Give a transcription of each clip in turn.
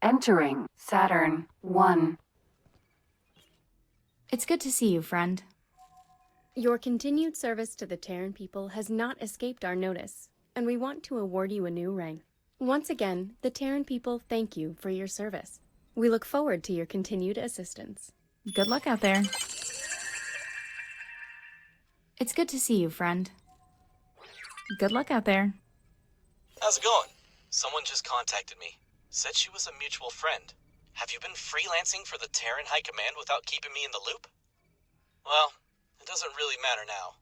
Entering Saturn 1. It's good to see you, friend. Your continued service to the Terran people has not escaped our notice, and we want to award you a new rank. Once again, the Terran people thank you for your service. We look forward to your continued assistance. Good luck out there. It's good to see you, friend. Good luck out there. How's it going? Someone just contacted me. Said she was a mutual friend. Have you been freelancing for the Terran High Command without keeping me in the loop? Well, it doesn't really matter now.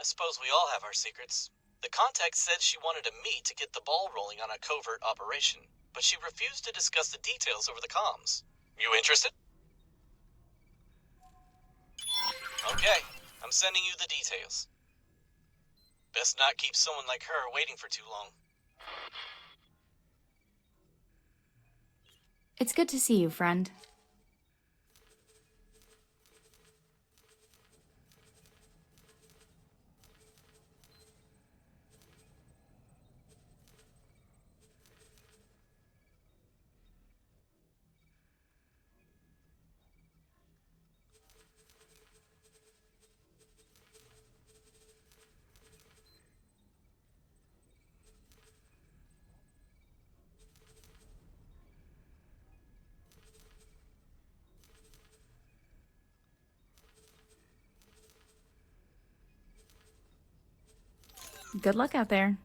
I suppose we all have our secrets. The contact said she wanted me to get the ball rolling on a covert operation, but she refused to discuss the details over the comms. You interested? Okay, I'm sending you the details. Best not keep someone like her waiting for too long. It's good to see you, friend. Good luck out there.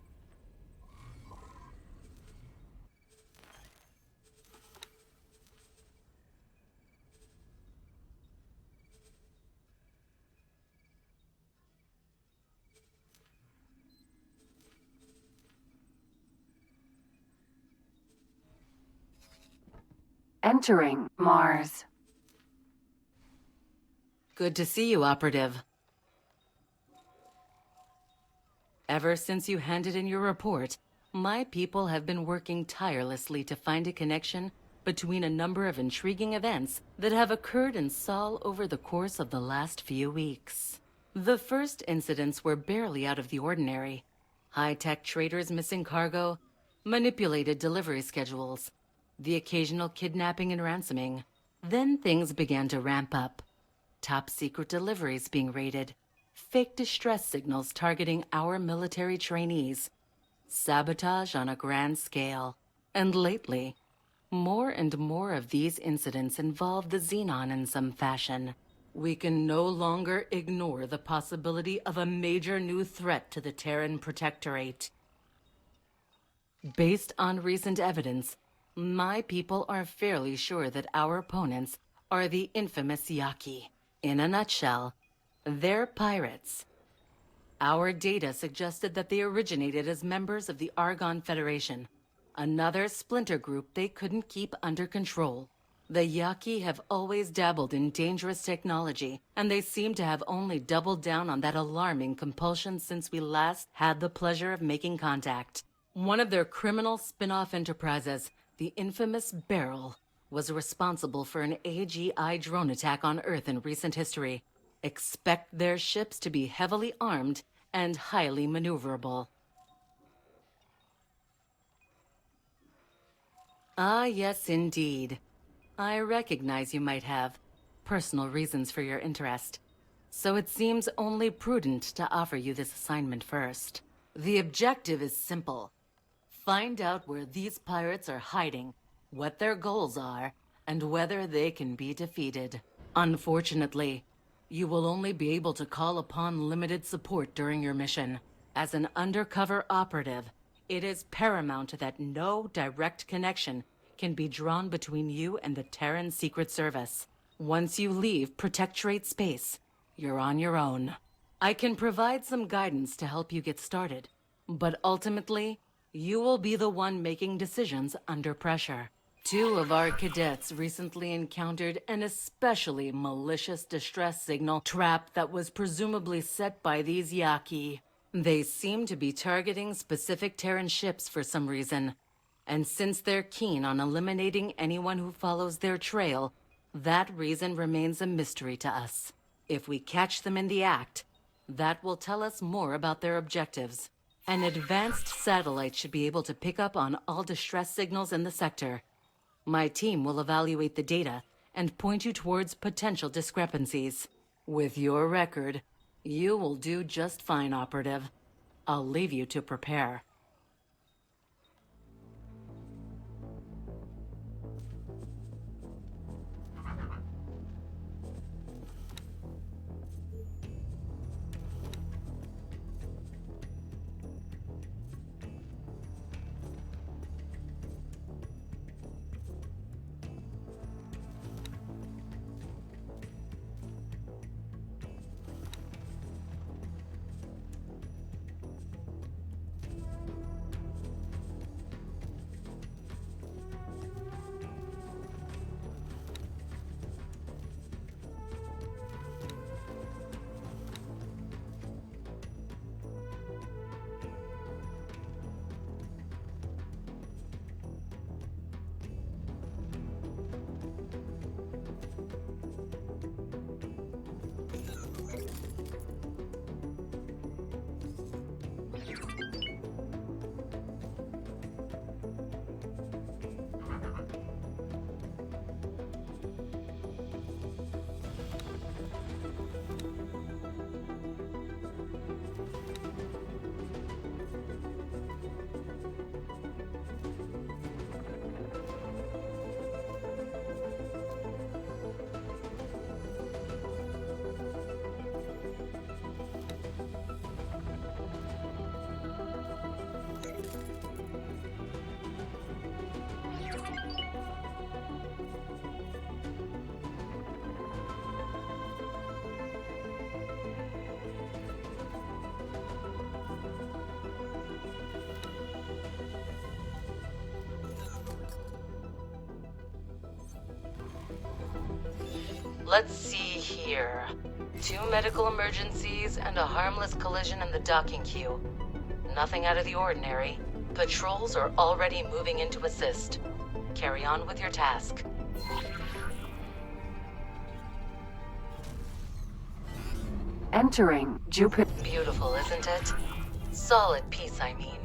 Entering Mars. Good to see you, Operative. Ever since you handed in your report, my people have been working tirelessly to find a connection between a number of intriguing events that have occurred in Sol over the course of the last few weeks. The first incidents were barely out of the ordinary. High-tech traders missing cargo, manipulated delivery schedules, the occasional kidnapping and ransoming. Then things began to ramp up. Top-secret deliveries being raided, fake distress signals targeting our military trainees, sabotage on a grand scale. And lately, more and more of these incidents involve the Xenon in some fashion. We can no longer ignore the possibility of a major new threat to the Terran Protectorate. Based on recent evidence, my people are fairly sure that our opponents are the infamous Yaki. In a nutshell, they're pirates. Our data suggested that they originated as members of the Argon Federation, another splinter group they couldn't keep under control. The Yaki have always dabbled in dangerous technology, and they seem to have only doubled down on that alarming compulsion since we last had the pleasure of making contact. One of their criminal spin-off enterprises, the infamous Beryl, was responsible for an AGI drone attack on Earth in recent history. Expect their ships to be heavily armed and highly maneuverable. Ah, yes, indeed. I recognize you might have personal reasons for your interest, so it seems only prudent to offer you this assignment first. The objective is simple. Find out where these pirates are hiding, what their goals are, and whether they can be defeated. Unfortunately, you will only be able to call upon limited support during your mission. As an undercover operative, it is paramount that no direct connection can be drawn between you and the Terran Secret Service. Once you leave Protectorate space, you're on your own. I can provide some guidance to help you get started, but ultimately, you will be the one making decisions under pressure. 2 of our cadets recently encountered an especially malicious distress signal trap that was presumably set by these Yaki. They seem to be targeting specific Terran ships for some reason, and since they're keen on eliminating anyone who follows their trail, that reason remains a mystery to us. If we catch them in the act, that will tell us more about their objectives. An advanced satellite should be able to pick up on all distress signals in the sector. My team will evaluate the data and point you towards potential discrepancies. With your record, you will do just fine, Operative. I'll leave you to prepare. Let's see here. 2 medical emergencies and a harmless collision in the docking queue. Nothing out of the ordinary. Patrols are already moving in to assist. Carry on with your task. Entering Jupiter. Beautiful, isn't it? Solid piece, I mean.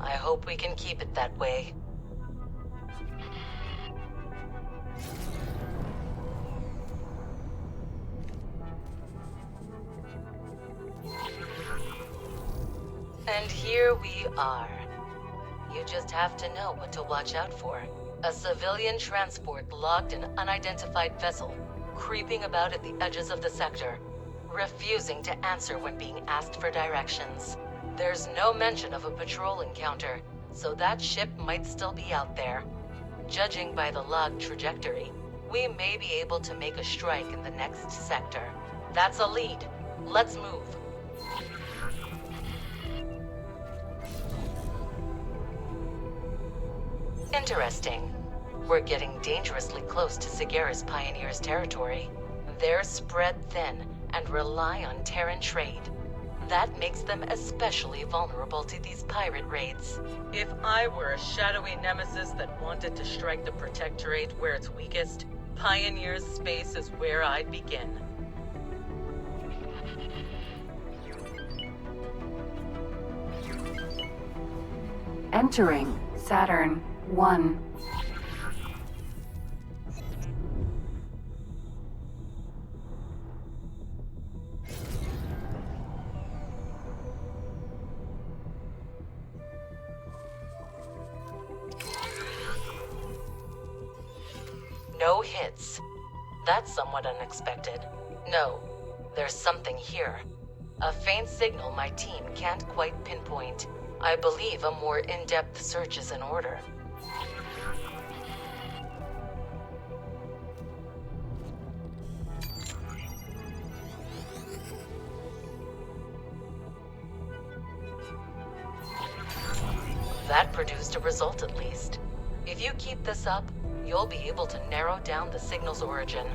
I hope we can keep it that way. And here we are. You just have to know what to watch out for. A civilian transport logged an unidentified vessel, creeping about at the edges of the sector, refusing to answer when being asked for directions. There's no mention of a patrol encounter, so that ship might still be out there. Judging by the log trajectory, we may be able to make a strike in the next sector. That's a lead. Let's move. Interesting. We're getting dangerously close to Sagaris Pioneers' territory. They're spread thin and rely on Terran trade. That makes them especially vulnerable to these pirate raids. If I were a shadowy nemesis that wanted to strike the Protectorate where it's weakest, Pioneers' space is where I'd begin. Entering Saturn 1. No hits. That's somewhat unexpected. No, there's something here. A faint signal my team can't quite pinpoint. I believe a more in-depth search is in order. That produced a result at least. If you keep this up, you'll be able to narrow down the signal's origin.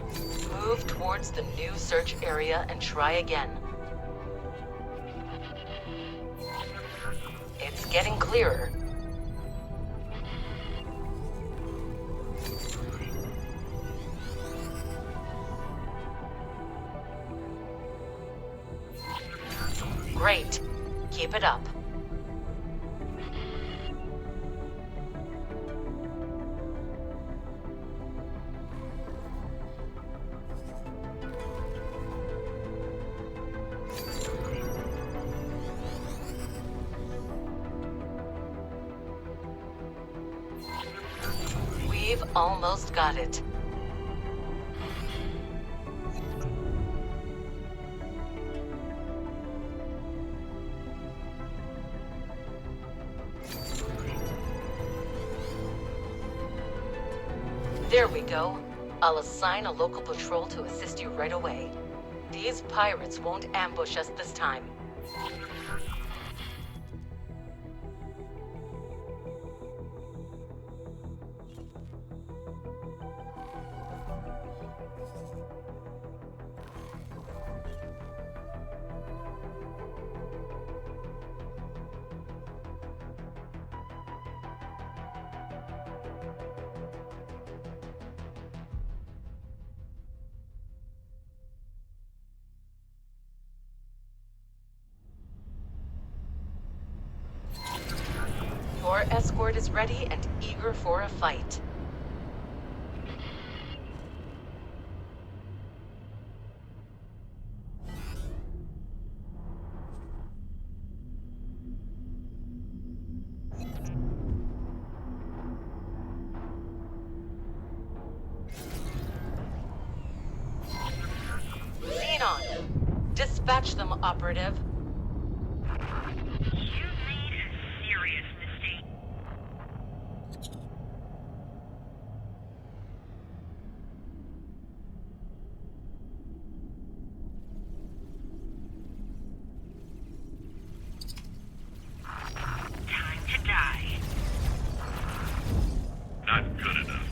Move towards the new search area and try again. It's getting clearer. Great. Keep it up. We've almost got it. There we go. I'll assign a local patrol to assist you right away. These pirates won't ambush us this time. Your escort is ready and eager for a fight. Xenon, dispatch them, operative. Not good enough.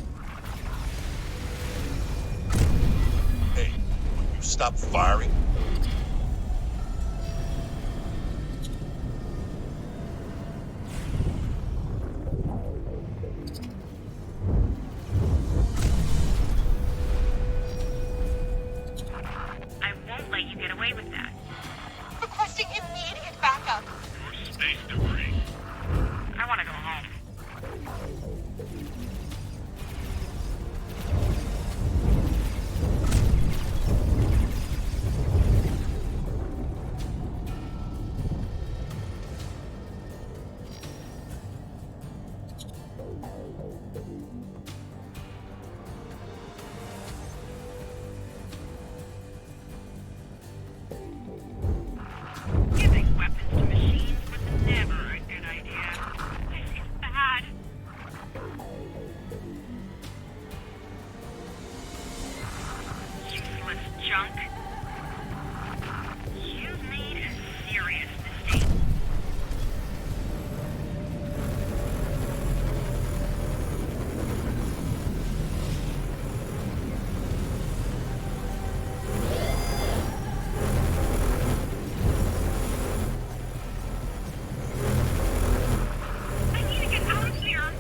Hey, will you stop firing? I won't let you get away with that. Requesting immediate backup. Your space debris. I want to go home. Giving weapons to machines was never a good idea. I feel bad. Useless junk. You've made a serious mistake. I need to get out of here.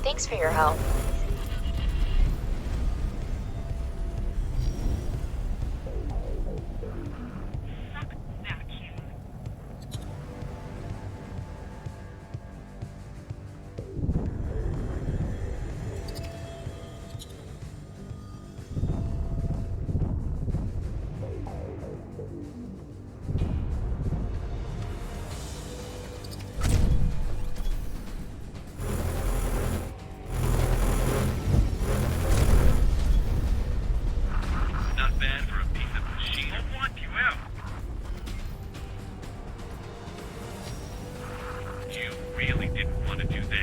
Thanks for your help. Suck vacuum. Not bad for a piece of machine. I want you out. You really didn't want to do that.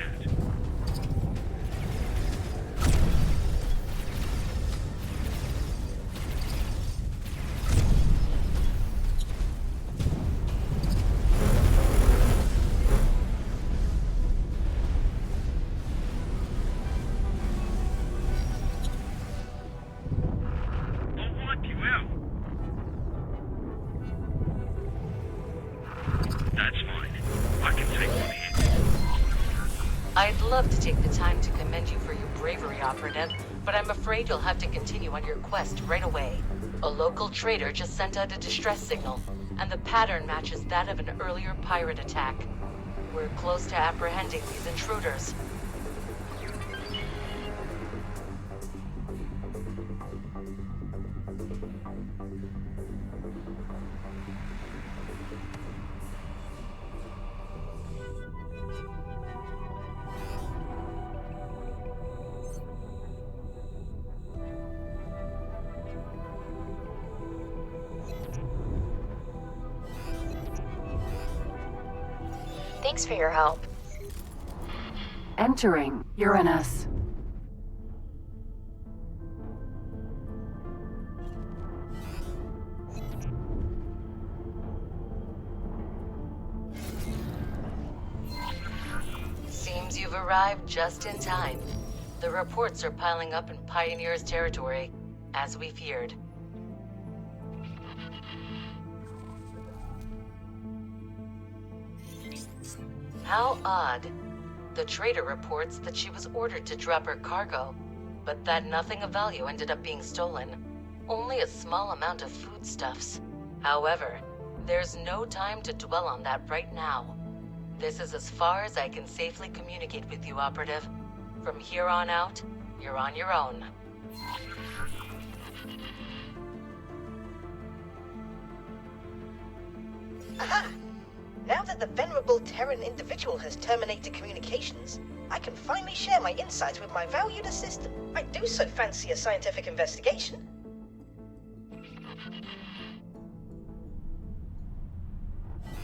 I want you out. That's fine. I can take one hit. I'd love to take the time to commend you for your bravery, operative, but I'm afraid you'll have to continue on your quest right away. A local trader just sent out a distress signal, and the pattern matches that of an earlier pirate attack. We're close to apprehending these intruders. Thanks for your help. Entering Uranus. Seems you've arrived just in time. The reports are piling up in Pioneer's territory, as we feared. How odd. The trader reports that she was ordered to drop her cargo, but that nothing of value ended up being stolen. Only a small amount of foodstuffs. However, there's no time to dwell on that right now. This is as far as I can safely communicate with you, Operative. From here on out, you're on your own. Aha! Now that the venerable Terran individual has terminated communications, I can finally share my insights with my valued assistant. I do so fancy a scientific investigation.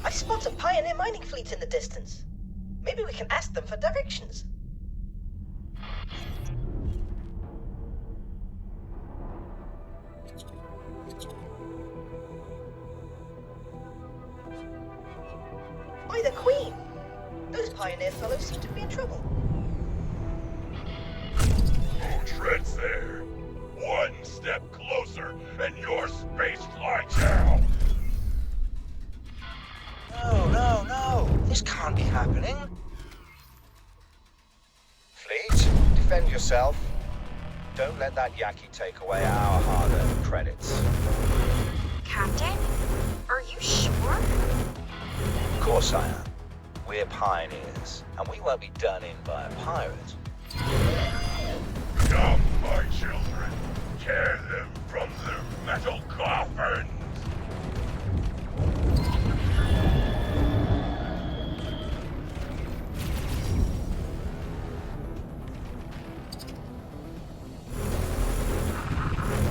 I spot a Pioneer mining fleet in the distance. Maybe we can ask them for directions. By the Queen! Those Pioneer fellows seem to be in trouble. Who treads there? One step closer, and your space flight down! No. This can't be happening. Fleet, defend yourself. Don't let that Yaki take away our hard-earned credits. Captain? Are you sure? Of course I am. We're pioneers, and we won't be done in by a pirate. Come, my children. Tear them from their metal coffins!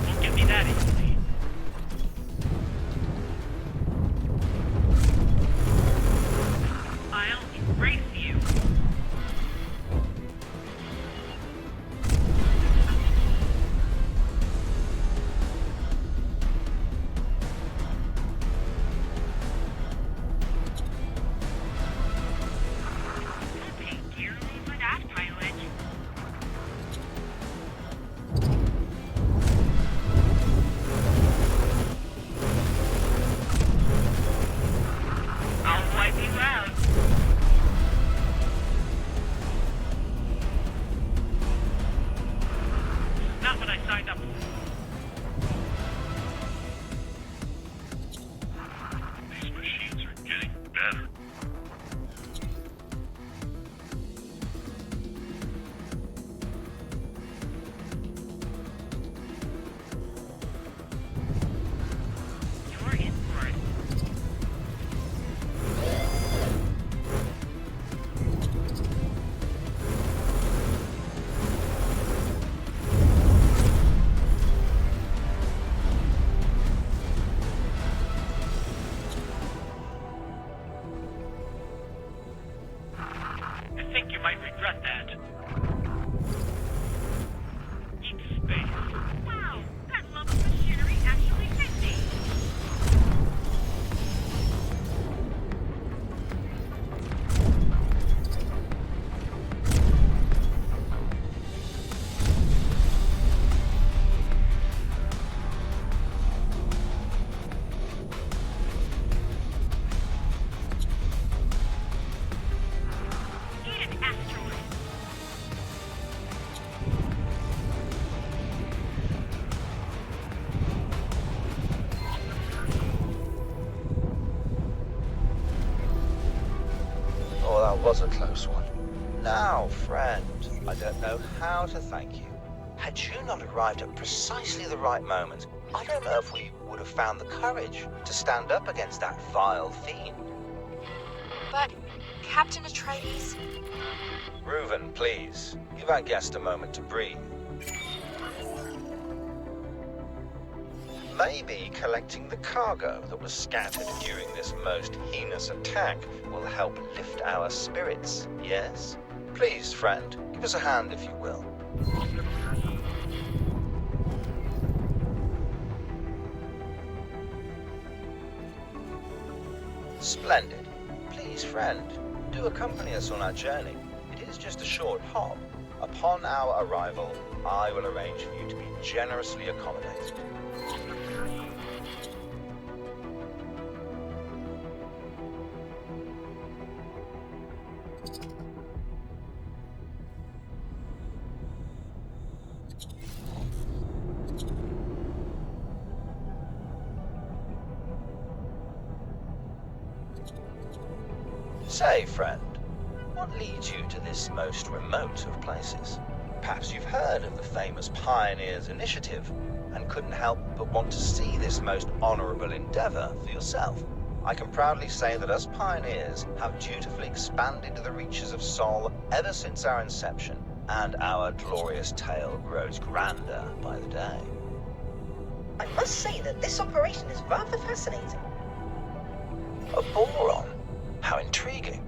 Won't give me that easily. I'll embrace you. I'll pay dearly for that, pilot. I'll wipe you out. Not what I signed up for. These machines are getting better. You're in for it. I think you might regret that. Deep space. Wow, that lump of machinery actually hit me. Need an asteroid. Oh, that was a close one. Now, friend, I don't know how to thank you. Had you not arrived at precisely the right moment, I don't know if we would have found the courage to stand up against that vile fiend. But, Captain Atreides, Reuven, please, give our guest a moment to breathe. Maybe collecting the cargo that was scattered during this most heinous attack will help lift our spirits, yes? Please, friend, give us a hand if you will. Splendid. Please, friend, do accompany us on our journey. It is just a short hop. Upon our arrival, I will arrange for you to be generously accommodated. Say, friend, what leads you to this most remote of places? Perhaps you've heard of the famous Pioneers Initiative and couldn't help but want to see this most honorable endeavor for yourself. I can proudly say that us pioneers have dutifully expanded the reaches of Sol ever since our inception, and our glorious tale grows grander by the day. I must say that this operation is rather fascinating. A boron? How intriguing.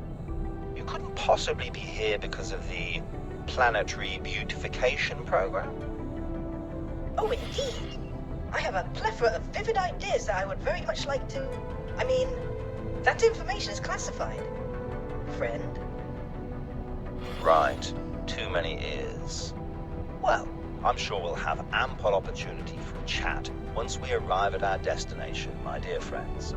You couldn't possibly be here because of the planetary beautification program? Oh, indeed. I have a plethora of vivid ideas that I would very much like to... I mean, that information is classified. Friend? Right. Too many ears. Well, I'm sure we'll have ample opportunity for a chat once we arrive at our destination, my dear friends.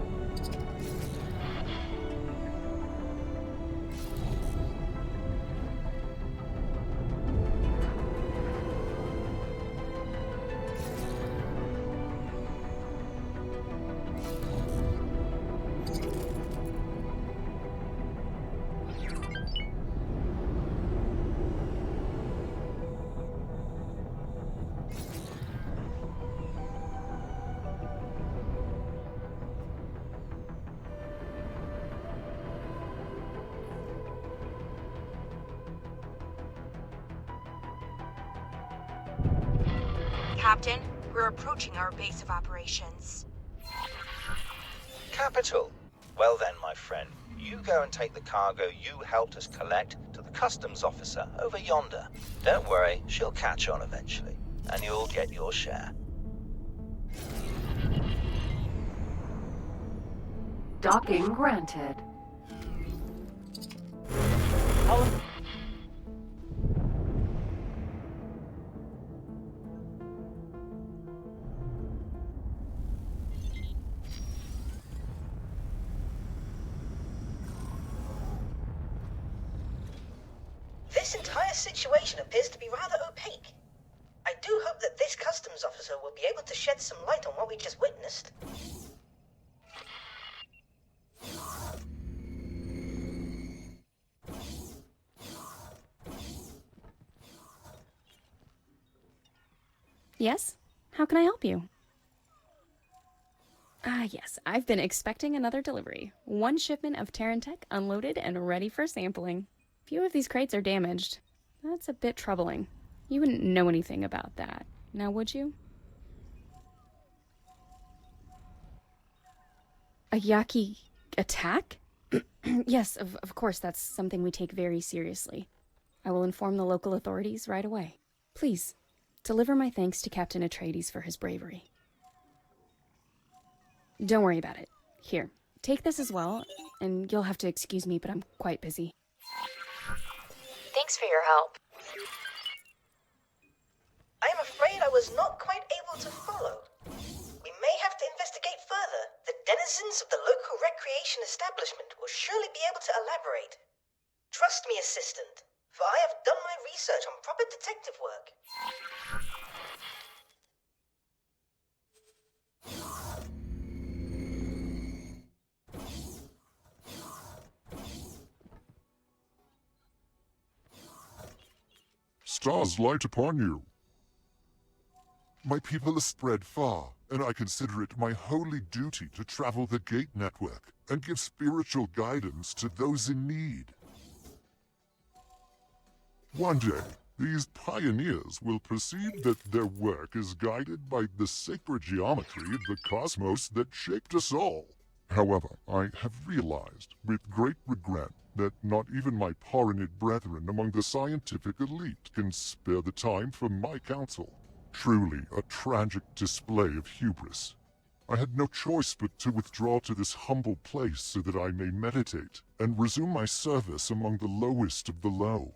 Captain, we're approaching our base of operations. Capital. Well then, my friend, you go and take the cargo you helped us collect to the customs officer over yonder. Don't worry, she'll catch on eventually, and you'll get your share. Docking granted. This entire situation appears to be rather opaque. I do hope that this customs officer will be able to shed some light on what we just witnessed. Yes? How can I help you? Yes, I've been expecting another delivery. One shipment of Terran Tech unloaded and ready for sampling. Few of these crates are damaged. That's a bit troubling. You wouldn't know anything about that, now would you? A Yaki attack? Yes, of course, that's something we take very seriously. I will inform the local authorities right away. Please, deliver my thanks to Captain Atreides for his bravery. Don't worry about it. Here, take this as well, and you'll have to excuse me, but I'm quite busy. Thanks for your help. I am afraid I was not quite able to follow. We may have to investigate further. The denizens of the local recreation establishment will surely be able to elaborate. Trust me, assistant, for I have done my research on proper detective work. Stars light upon you. My people are spread far, and I consider it my holy duty to travel the Gate Network and give spiritual guidance to those in need. One day, These pioneers will perceive that their work is guided by the sacred geometry of the cosmos that shaped us all. However, I have realized, with great regret, that not even my Paranid brethren among the scientific elite can spare the time for my counsel. Truly a tragic display of hubris. I had no choice but to withdraw to this humble place so that I may meditate and resume my service among the lowest of the low.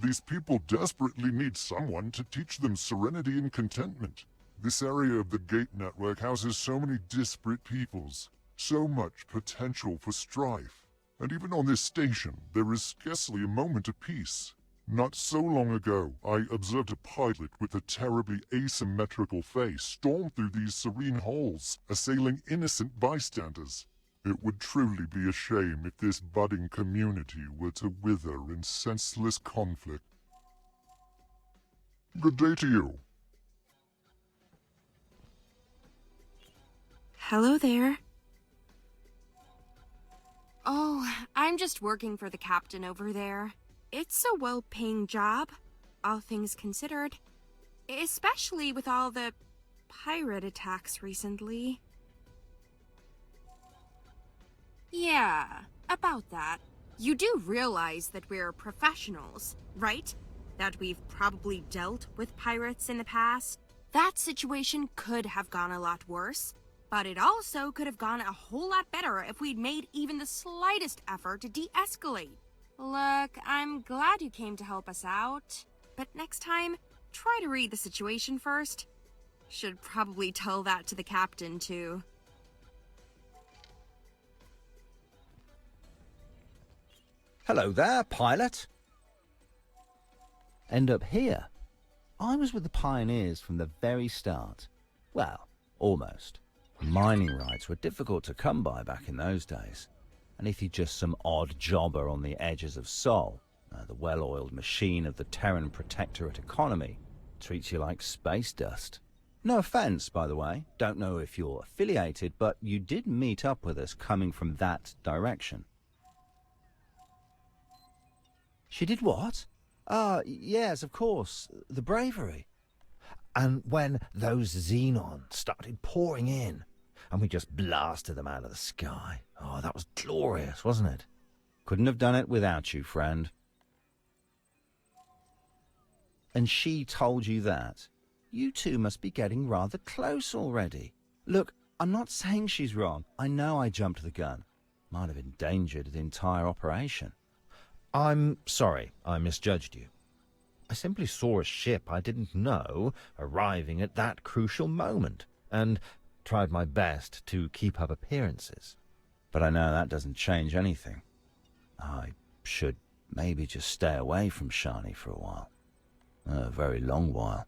These people desperately need someone to teach them serenity and contentment. This area of the Gate Network houses so many disparate peoples, so much potential for strife. And even on this station, there is scarcely a moment of peace. Not so long ago, I observed a pilot with a terribly asymmetrical face storm through these serene halls, assailing innocent bystanders. It would truly be a shame if this budding community were to wither in senseless conflict. Good day to you. Hello there. Oh, I'm just working for the captain over there. It's a well-paying job, all things considered. Especially with all the pirate attacks recently. Yeah, about that. You do realize that we're professionals, right? That we've probably dealt with pirates in the past. That situation could have gone a lot worse, but it also could have gone a whole lot better if we'd made even the slightest effort to de-escalate. Look, I'm glad you came to help us out, but next time, try to read the situation first. Should probably tell that to the captain, too. Hello there, pilot. End up here. I was with the pioneers from the very start. Well, almost. Mining rights were difficult to come by back in those days. And if you're just some odd jobber on the edges of Sol, the well-oiled machine of the Terran Protectorate economy treats you like space dust. No offense, by the way. Don't know if you're affiliated, but you did meet up with us coming from that direction. She did what? Yes, of course. The bravery. And when those xenons started pouring in, and we just blasted them out of the sky. Oh, that was glorious, wasn't it? Couldn't have done it without you, friend. And she told you that? You two must be getting rather close already. Look, I'm not saying she's wrong. I know I jumped the gun. Might have endangered the entire operation. I'm sorry I misjudged you. I simply saw a ship I didn't know arriving at that crucial moment, and tried my best to keep up appearances. But I know that doesn't change anything. I should maybe just stay away from Shani for a while. A very long while.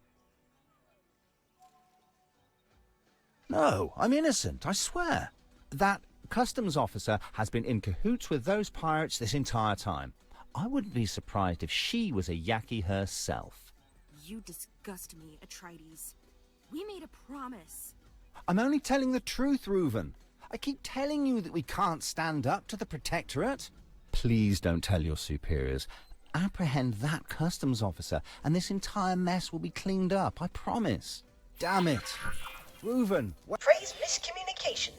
No, I'm innocent, I swear. That customs officer has been in cahoots with those pirates this entire time. I wouldn't be surprised if she was a Yaki herself. You disgust me, Atreides. We made a promise. I'm only telling the truth, Reuven. I keep telling you that we can't stand up to the Protectorate. Please don't tell your superiors. Apprehend that customs officer, and this entire mess will be cleaned up, I promise. Damn it. Reuven, what? Praise miscommunication,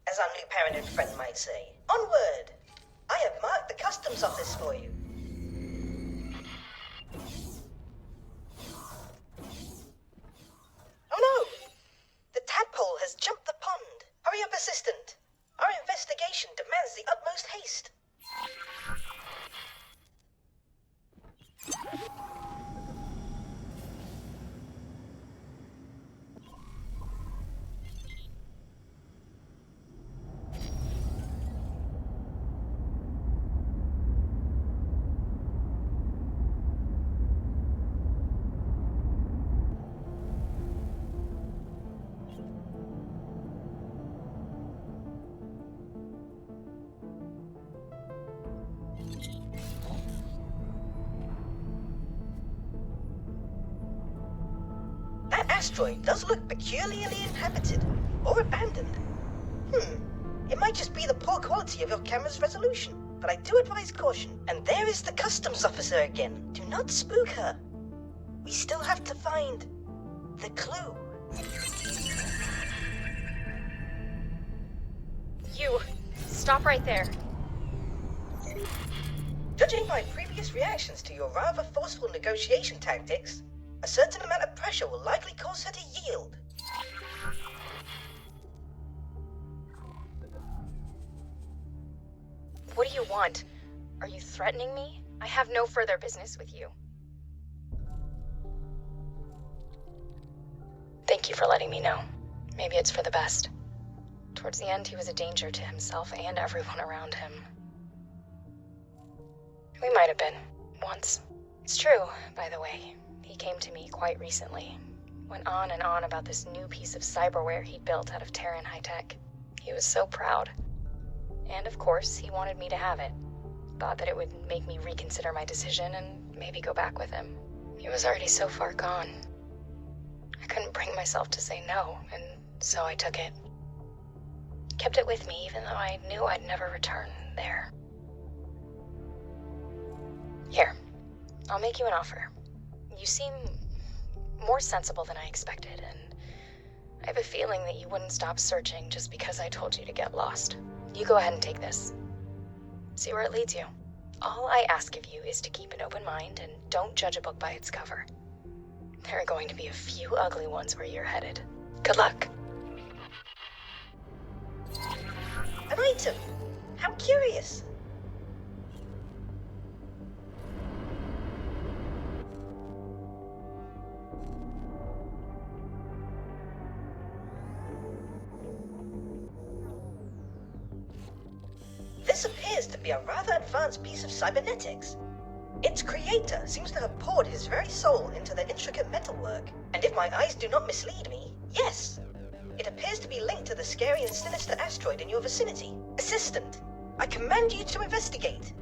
as our new Paranid friend might say. Onward! I have marked the customs office for you. Oh no! The tadpole has jumped the pond. Hurry up, assistant. Our investigation demands the utmost haste. That asteroid does look peculiarly inhabited, or abandoned. It might just be the poor quality of your camera's resolution. but I do advise caution. And there is the customs officer again. Do not spook her. We still have to find the clue. You, stop right there. Judging by previous reactions to your rather forceful negotiation tactics, a certain amount of pressure will likely cause her to yield. What do you want? Are you threatening me? I have no further business with you. Thank you for letting me know. Maybe it's for the best. Towards the end, he was a danger to himself and everyone around him. We might have been, once. It's true, by the way. He came to me quite recently. Went on and on about this new piece of cyberware he built out of Terran high-tech. He was so proud. And of course, he wanted me to have it. Thought that it would make me reconsider my decision and maybe go back with him. He was already so far gone. I couldn't bring myself to say no, and so I took it. Kept it with me even though I knew I'd never return there. Here, I'll make you an offer. You seem more sensible than I expected, and I have a feeling that you wouldn't stop searching just because I told you to get lost. You go ahead and take this. See where it leads you. All I ask of you is to keep an open mind and don't judge a book by its cover. There are going to be a few ugly ones where you're headed. Good luck. An item! How curious! This appears to be a rather advanced piece of cybernetics. Its creator seems to have poured his very soul into the intricate metalwork. And if my eyes do not mislead me, yes, it appears to be linked to the scary and sinister asteroid in your vicinity. Assistant, I command you to investigate.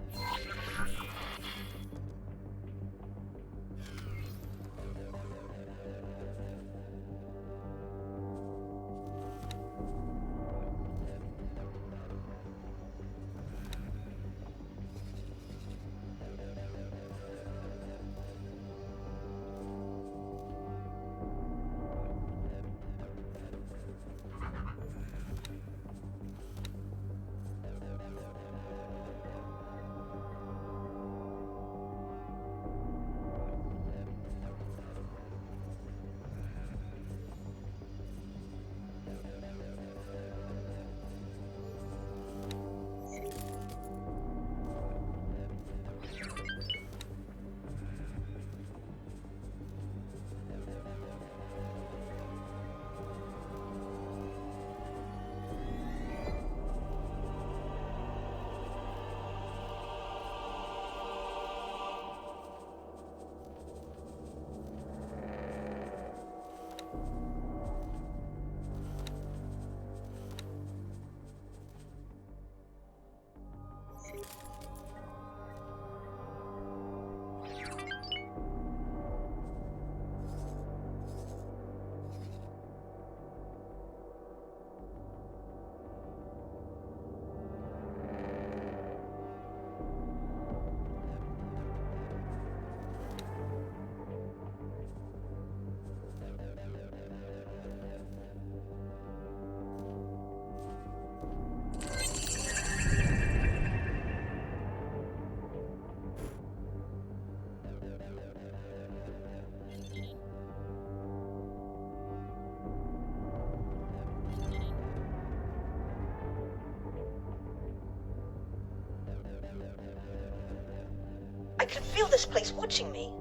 I can feel this place watching me.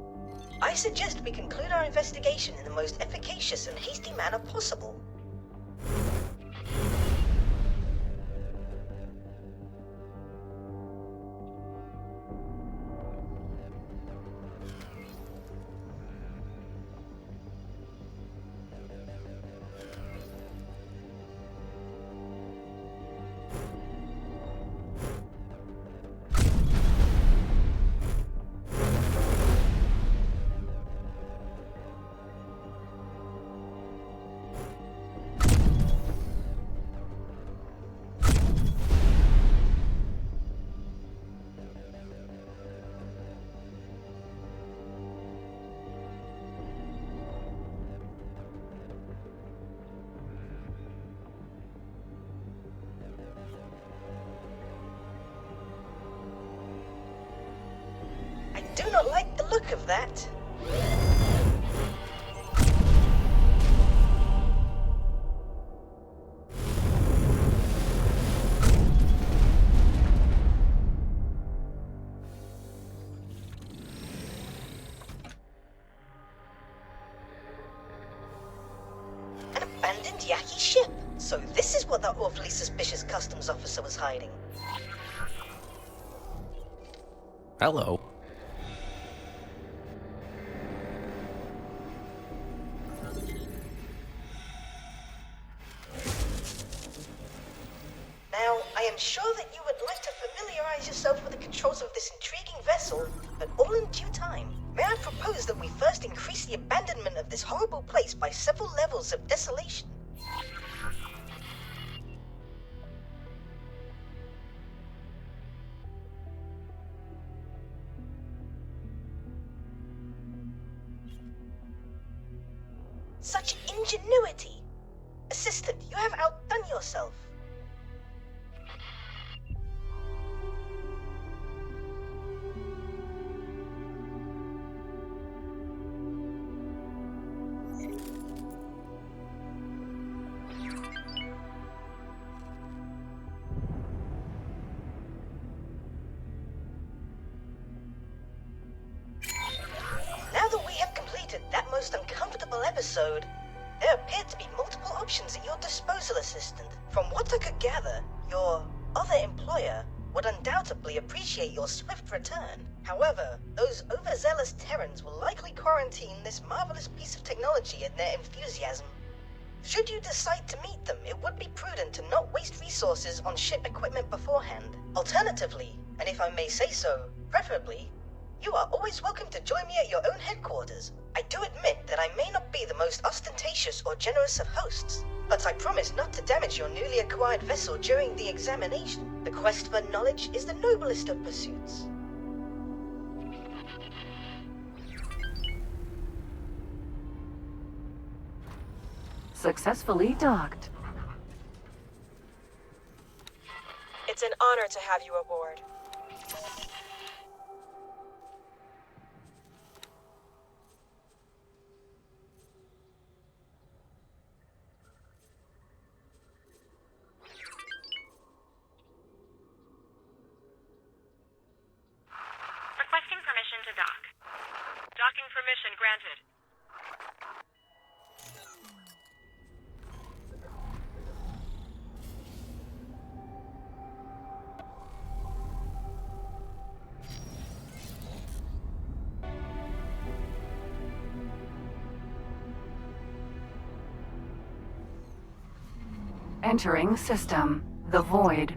I suggest we conclude our investigation in the most efficacious and hasty manner possible. do not like the look of that. An abandoned Yaki ship. So this is what that awfully suspicious customs officer was hiding. Hello. Now, I am sure that you would like to familiarize yourself with the controls of this intriguing vessel, but all in due time. May I propose that we first increase the abandonment of this horrible place by several levels of desolation? Such ingenuity! Assistant, you have outdone yourself. Now that we have completed that most uncomfortable episode, there appear to be multiple options at your disposal, Assistant. From what I could gather, your other employer would undoubtedly appreciate your swift return. However, those overzealous Terrans will likely quarantine this marvelous piece of technology in their enthusiasm. Should you decide to meet them, it would be prudent to not waste resources on ship equipment beforehand. Alternatively, and if I may say so, preferably, you are always welcome to join me at your own headquarters. I do admit that I may not be the most ostentatious or generous of hosts, but I promise not to damage your newly acquired vessel during the examination. The quest for knowledge is the noblest of pursuits. Successfully docked. It's an honor to have you aboard. Requesting permission to dock. Docking permission granted. Entering system. The Void.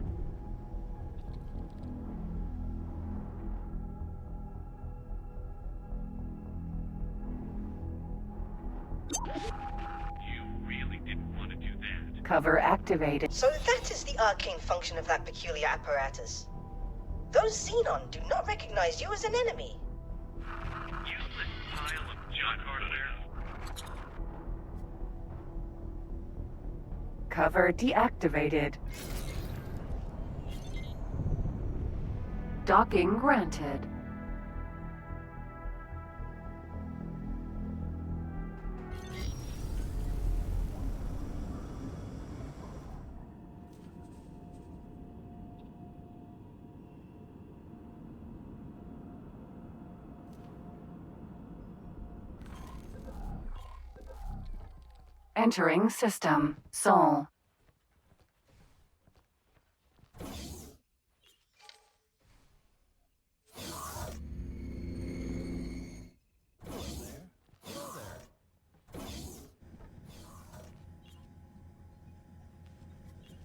Cover activated. So that is the arcane function of that peculiar apparatus. Those Xenon do not recognize you as an enemy. Useless pile of junk over there. Cover deactivated. Docking granted. Entering system. Sol.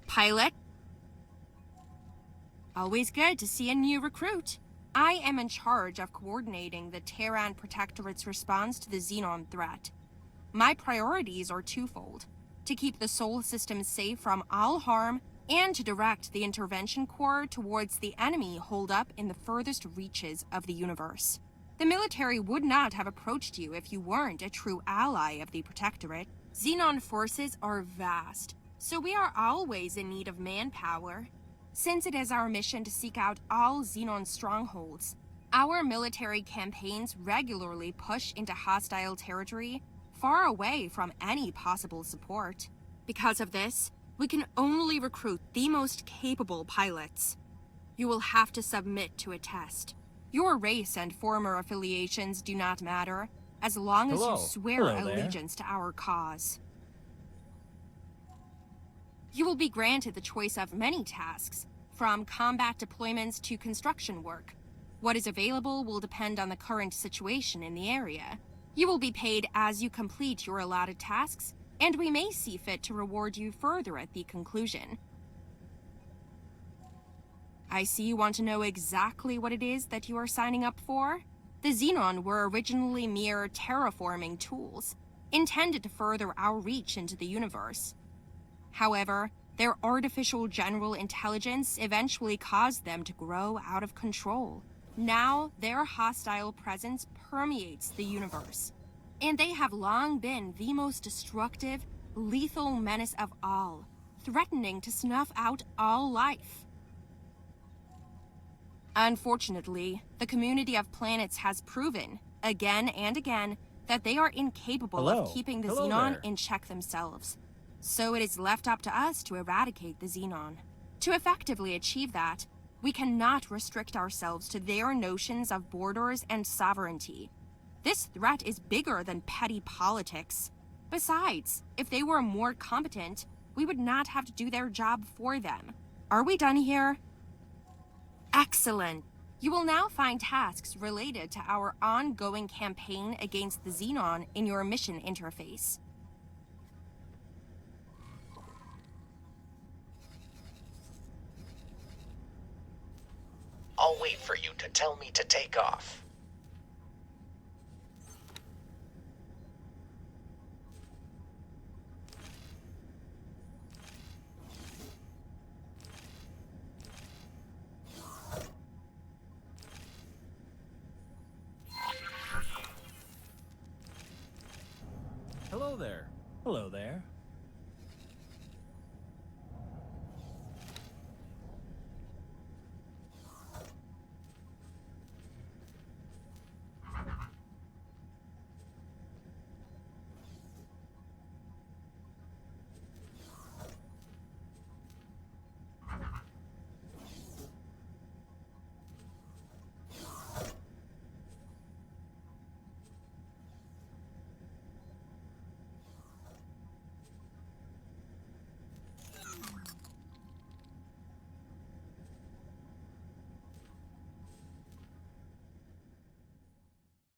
Pilot? Always good to see a new recruit. I am in charge of coordinating the Terran Protectorate's response to the Xenon threat. My priorities are twofold: to keep the Sol system safe from all harm, and to direct the Intervention Corps towards the enemy holed up in the furthest reaches of the universe. The military would not have approached you if you weren't a true ally of the Protectorate. Xenon forces are vast, so we are always in need of manpower. Since it is our mission to seek out all Xenon strongholds, Our military campaigns regularly push into hostile territory far away from any possible support. Because of this, we can only recruit the most capable pilots. You will have to submit to a test. Your race and former affiliations do not matter, as long as you swear allegiance to our cause. You will be granted the choice of many tasks, from combat deployments to construction work. What is available will depend on the current situation in the area. You will be paid as you complete your allotted tasks, and we may see fit to reward you further at the conclusion. I see you want to know exactly what it is that you are signing up for. The Xenon were originally mere terraforming tools, intended to further our reach into the universe. However, their artificial general intelligence eventually caused them to grow out of control. Now, their hostile presence permeates the universe, and they have long been the most destructive, lethal menace of all, threatening to snuff out all life. Unfortunately, the community of planets has proven, again and again, that they are incapable of keeping the Xenon in check themselves. So it is left up to us to eradicate the Xenon. To effectively achieve that, we cannot restrict ourselves to their notions of borders and sovereignty. This threat is bigger than petty politics. Besides, if they were more competent, we would not have to do their job for them. Are we done here? Excellent. You will now find tasks related to our ongoing campaign against the Xenon in your mission interface. I'll wait for you to tell me to take off. Hello there. Hello there.